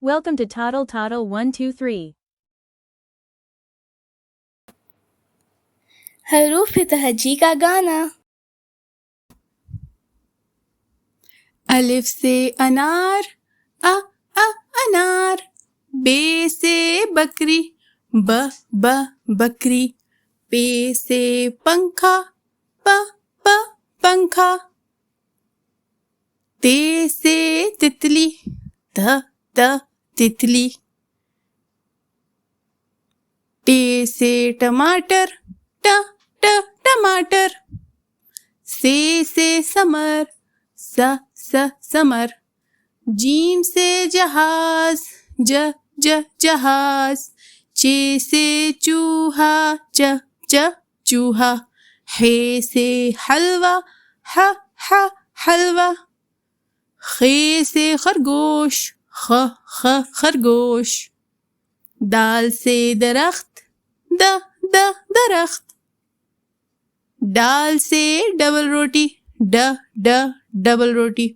Welcome to Toddle Toddle 123. حروف تہجی کا گانا. الف سے انار انار. بے سے بکری بکری. پے سے پنکھا پنکھا. تے سے تتلی تتلی. ٹے سے ٹماٹر ٹماٹر. سے سمر سمر. جیم سے جہاز جہاز. چے سے چوہا چوہا. ہے سے حلوہ حلوہ. خے سے خرگوش خرگوش. دال سے درخت درخت. ڈال سے ڈبل روٹی ڈبل روٹی.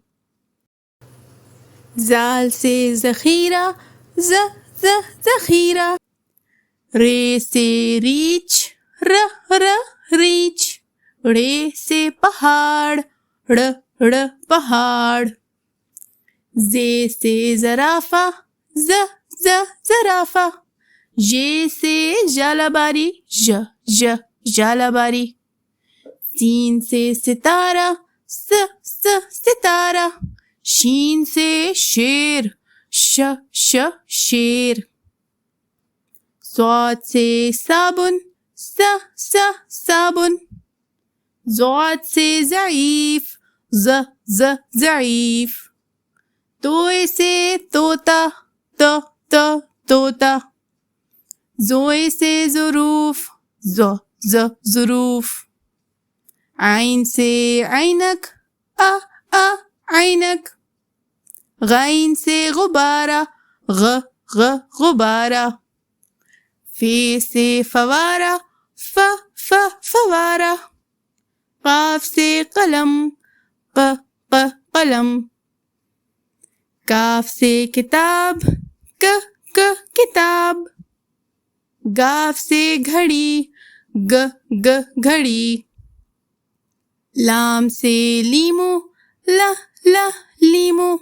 زال سے ذخیرہ ذخیرہ. رے سے ریچھ ریچھ. ڑے سے پہاڑ پہاڑ. زے سے زرافہ زرافہ. یہ سے جالاباری جالاباری. سین سے ستارہ ستارہ. شین سے شیر شیر. صاد سے صابن صابن. ضاد سے ضعیف ضعیف. توئے سے طوطا طوطا. زوئے سے ظروف ظروف. عین سے عینک عینک. غین سے غبارہ غبارہ. فے سے فوارہ فوارہ. قاف سے قلم قلم. کاف سے کتاب کتاب. گاف سے گھڑی گھڑی. لام سے لیمو لیمو.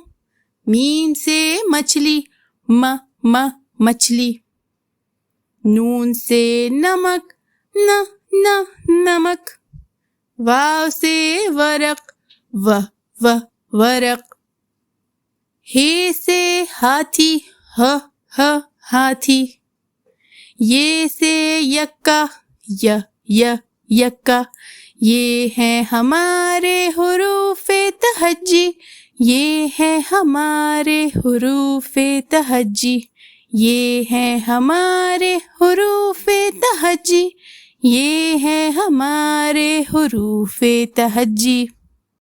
میم سے مچھلی مچھلی. نون سے نمک نمک. واو سے ورق ورق. ہے سے ہاتھی ہاتھی. یہ سے یکا یکا. یہ ہیں ہمارے حروف تہجی. یہ ہیں ہمارے حروف تہجی. یہ ہیں ہمارے حروف تہجی. یہ ہیں ہمارے حروف تہجی.